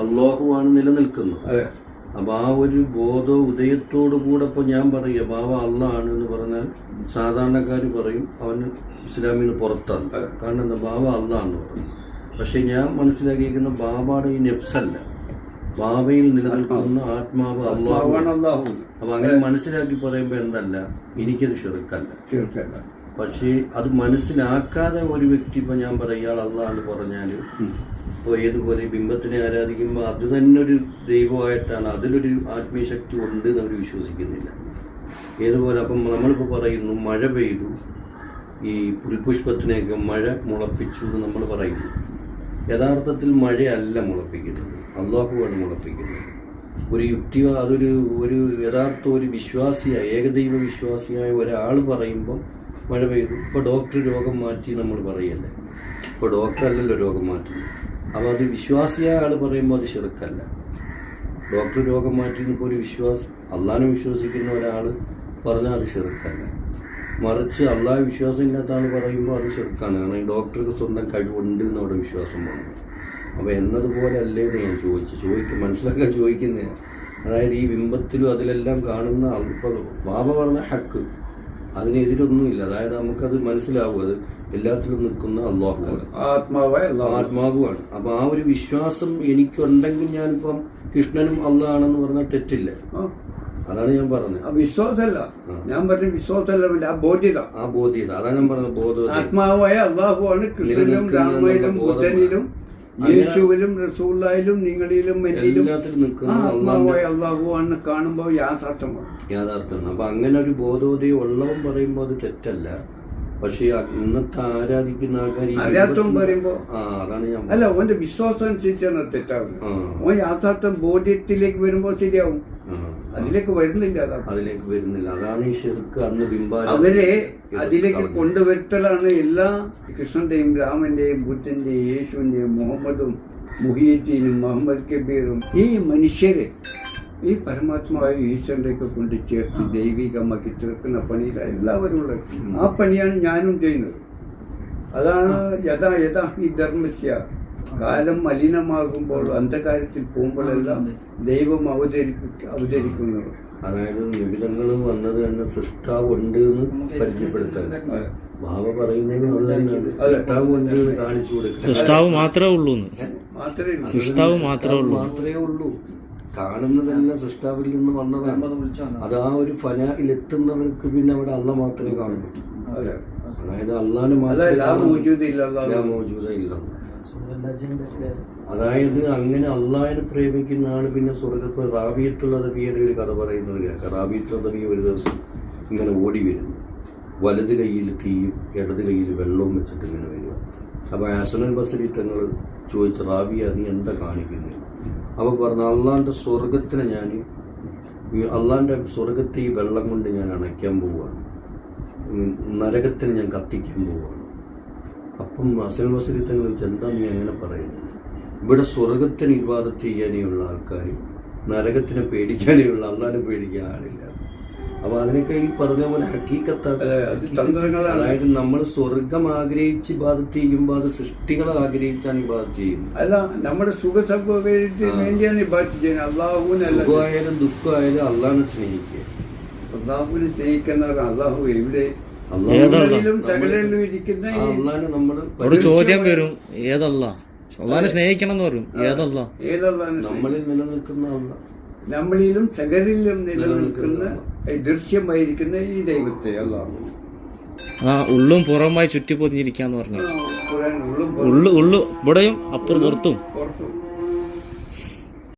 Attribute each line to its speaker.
Speaker 1: അള്ളാഹുവാണ് നിലനിൽക്കുന്നത്. അപ്പൊ ആ ഒരു ബോധ ഉദയത്തോടു കൂടെ ഇപ്പൊ ഞാൻ പറയുക ബാബ അള്ളാഹ് എന്ന് പറഞ്ഞാൽ സാധാരണക്കാർ പറയും അവന് ഇസ്ലാമിൽ നിന്ന് പുറത്താണ്. കാരണം എന്താ, ബാബ അള്ളാഹ് എന്ന് പറയും. പക്ഷെ ഞാൻ മനസ്സിലാക്കിയിരിക്കുന്ന ബാബയുടെ ഈ നെഫ്സല്ല, ബാബയിൽ നിലനിൽക്കുന്ന ആത്മാവ് അള്ളാഹുവാണ്. അപ്പൊ അങ്ങനെ മനസ്സിലാക്കി പറയുമ്പോ എന്തല്ല, എനിക്കത് ഷിർക്കല്ല. പക്ഷേ അത് മനസ്സിലാക്കാതെ ഒരു വ്യക്തി ഇപ്പൊ ഞാൻ പറയാം ഇയാൾ അള്ളാഹ് എന്ന് പറഞ്ഞാല് ഇപ്പോൾ ഏതുപോലെ ബിംബത്തിനെ ആരാധിക്കുമ്പോൾ അത് തന്നെ ഒരു ദൈവമായിട്ടാണ്, അതിലൊരു ആത്മീയ ശക്തി ഉണ്ട് എന്ന് അവർ വിശ്വസിക്കുന്നില്ല. ഏതുപോലെ അപ്പം നമ്മളിപ്പോൾ പറയുന്നു മഴ പെയ്തു, ഈ പുൽപുഷ്പത്തിനെയൊക്കെ മഴ മുളപ്പിച്ചു എന്ന് നമ്മൾ പറയുന്നു. യഥാർത്ഥത്തിൽ മഴയല്ല മുളപ്പിക്കുന്നത്, അള്ളാഹുവാണ് മുളപ്പിക്കുന്നത്. ഒരു അതൊരു യഥാർത്ഥ ഒരു വിശ്വാസിയായ ഏകദൈവ വിശ്വാസിയായ ഒരാൾ പറയുമ്പം മഴ പെയ്തു. ഇപ്പോൾ ഡോക്ടർ രോഗം മാറ്റി നമ്മൾ പറയല്ലേ, ഇപ്പോൾ ഡോക്ടർ അല്ലല്ലോ രോഗം മാറ്റുന്നത്. അപ്പോൾ അത് വിശ്വാസിയായ ആൾ പറയുമ്പോൾ അത് ഷിർക്കല്ല. ഡോക്ടർ രോഗം മാറ്റിയപ്പോൾ ഒരു അള്ളാഹിനെ വിശ്വസിക്കുന്ന ഒരാൾ പറഞ്ഞാൽ അത് ഷിർക്കല്ല. മറിച്ച് അള്ളാഹ് വിശ്വാസം ഇല്ലാത്ത ആൾ പറയുമ്പോൾ അത് ഷിർക്കാണ്. കാരണം ഈ ഡോക്ടർക്ക് സ്വന്തം കഴിവുണ്ട് എന്നവിടെ വിശ്വാസം വന്നു. അപ്പോൾ എന്നതുപോലെ അല്ലേ എന്ന് ഞാൻ മനസ്സിലാക്കാൻ ചോദിക്കുന്നതാണ്. അതായത് ഈ ബിംബത്തിലും അതിലെല്ലാം കാണുന്ന ഇപ്പോൾ ബാബ പറഞ്ഞ ഹക്ക്, അതിനെതിരൊന്നുമില്ല. അതായത് നമുക്കത് മനസ്സിലാവും, അത് എല്ലാത്തിലും നിൽക്കുന്ന അള്ളാഹുവാണ്, ആത്മാവുമാണ്. അപ്പൊ ആ ഒരു വിശ്വാസം എനിക്കുണ്ടെങ്കിൽ ഞാനിപ്പം കൃഷ്ണനും അള്ളാഹാണെന്ന് പറഞ്ഞാൽ തെറ്റില്ല. അതാണ് ഞാൻ പറഞ്ഞത്.
Speaker 2: വിശ്വാസമല്ല, ഞാൻ പറഞ്ഞ വിശ്വാസമല്ല, ആ ബോധ്യത.
Speaker 1: അതാണ് ഞാൻ പറഞ്ഞത്. ബോധം
Speaker 2: ആത്മാവായ അള്ളാഹുവാണ്. കൃഷ്ണനും രാമയിലും ബുദ്ധനിലും യേശുവിലും റസൂലുള്ളാഹിലും നിങ്ങളിലും എന്നിലും ആത്മാവായ അള്ളാഹുവാണ് കാണുമ്പോൾ യാഥാർത്ഥ്യമാണ്.
Speaker 1: അപ്പൊ അങ്ങനെ ഒരു ബോധോദയം ഉള്ളവൻ പറയുമ്പോൾ അത് തെറ്റല്ല. പക്ഷെ ഇന്നത്തെ ആരാധിക്കുന്ന ആൾക്കാർ
Speaker 2: അറിയാത്തവൻ പറയുമ്പോ
Speaker 1: അതാണ് ഞാൻ
Speaker 2: അല്ല, ഓന്റെ വിശ്വാസം അനുസരിച്ചാണ് തെറ്റാവുന്നത്. ഓൻ യാഥാർത്ഥ്യം ബോധ്യത്തിലേക്ക് വരുമ്പോൾ ശരിയാവും. അതിലേക്ക് വരുന്നില്ല.
Speaker 1: അതാണ് ഈ ഷിർക്ക്. അന്ന്
Speaker 2: അവരെ അതിലേക്ക് കൊണ്ടുവരുത്തലാണ് എല്ലാ കൃഷ്ണന്റെയും രാമന്റെയും ബുദ്ധന്റെയും യേശുവിന്റെയും മുഹമ്മദും മുഹിയുദ്ദീനും മുഹമ്മദ് കബീറും ഈ മനുഷ്യരെ ഈ പരമാത്മാവായ ഈശ്വരൻ്റെയൊക്കെ കൊണ്ട് ചേർത്ത് ദൈവികമാക്കി തീർക്കുന്ന പണിയിലാണ് എല്ലാവരും ഉള്ളത്. ആ പണിയാണ് ഞാനും ചെയ്യുന്നത്. അതാണ് യഥാ ഈ ധർമ്മസ്യ കാലം മലിനമാകുമ്പോൾ അന്ധകാരത്തിൽ പോകുമ്പോഴെല്ലാം ദൈവം അവതരിക്കുന്നത്.
Speaker 1: അതായത് നിബിധങ്ങൾ വന്നത് തന്നെ സൃഷ്ടാവ് ഉണ്ട് എന്ന് പരിചയപ്പെടുത്താൻ ബാബ പറയുന്നത് അത് തന്നെയാണ്. സൃഷ്ടാവ് ഉണ്ട് എന്ന് കാണിച്ചു കൊടുക്കുക.
Speaker 3: സൃഷ്ടാവ് മാത്രമേ
Speaker 1: ഉള്ളൂ. കാണുന്നതെല്ലാം സൃഷ്ടാവിൽ നിന്ന് വന്നതാണ്. അത് ആ ഒരു ഫനായിൽ എത്തുന്നവർക്ക് പിന്നെ അവിടെ അള്ള മാത്രമേ കാണൂ. അതായത് അള്ളാന് അതായത് അങ്ങനെ അള്ളാഹിനെ പ്രേമിക്കുന്ന ആള് പിന്നെ സ്വർഗത്തിൽ റാബിയത്തുള്ള നബിയുടെ ഒരു കഥ പറയുന്നത് കേൾക്കാം. റാബിയത്തുള്ള നബി ഒരു ദിവസം ഇങ്ങനെ ഓടി വരുന്നു. വലത് കൈയിൽ തീയും ഇടത് കൈയിൽ വെള്ളവും വെച്ചിട്ട് ഇങ്ങനെ വരിക. അപ്പൊ ഹസനുൽ ബസ്രി തങ്ങൾ ചോദിച്ചു, റാബിയ നീ എന്താ കാണിക്കുന്നത്? അപ്പൊ പറഞ്ഞു, അള്ളാന്റെ സ്വർഗത്തെ ഈ വെള്ളം കൊണ്ട് ഞാൻ അണയ്ക്കാൻ പോവുകയാണ്, നരകത്തിന് ഞാൻ കത്തിക്കാൻ പോവുകയാണ്. അപ്പം ഹസനുൽ ബസ്രി തങ്ങൾ ചോദിച്ചു, എന്താ നീ അങ്ങനെ പറയുന്നത്? ഇവിടെ സ്വർഗത്തിന് ഇബാദത്ത് ചെയ്യാനേയുള്ള ആൾക്കാർ, നരകത്തിനെ പേടിക്കാനേയുള്ള, അള്ളാഹിനെ പേടിക്കാൻ ആളില്ല. അപ്പൊ അതിനൊക്കെ ഈ പറഞ്ഞ പോലെ ഹക്കീക്കത്താണ്. അതായത് നമ്മൾ സ്വർഗം ആഗ്രഹിച്ച് ഇബാദത്ത് ചെയ്യുമ്പോൾ അത് സൃഷ്ടികളെ ആഗ്രഹിച്ചാണ് ഇബാദത്ത് ചെയ്യുന്നത്.
Speaker 2: അല്ല, നമ്മുടെ സുഖസൗകര്യത്തിന് വേണ്ടിയാണ് ഇബാദത്ത് ചെയ്യുന്നത്.
Speaker 1: സുഖമായാലും ദുഃഖമായാലും അള്ളാഹിനെ സ്നേഹിക്കുക.
Speaker 2: അള്ളാഹുവിനെ സ്നേഹിക്കുന്നവർ അള്ളാഹു എവിടെ
Speaker 3: ഒരു ചോദ്യം വരും, ഏതല്ലാ അള്ളാഹിനെ സ്നേഹിക്കണം എന്ന് പറയും. ഏതല്ലാ?
Speaker 1: നമ്മളിൽ നിലനിൽക്കുന്ന അള്ളാഹ്,
Speaker 2: നമ്മളിലും സകലിലും നിലനിൽക്കുന്ന ദൃശ്യമായിരിക്കുന്ന ഈ ദൈവത്തെ അള്ളാഹു
Speaker 3: ഉള്ളും പുറമായി ചുറ്റി പൊതിഞ്ഞിരിക്കാന്ന് പറഞ്ഞു. ഉള്ളു ഇവിടെയും അപ്പുറം പുറത്തും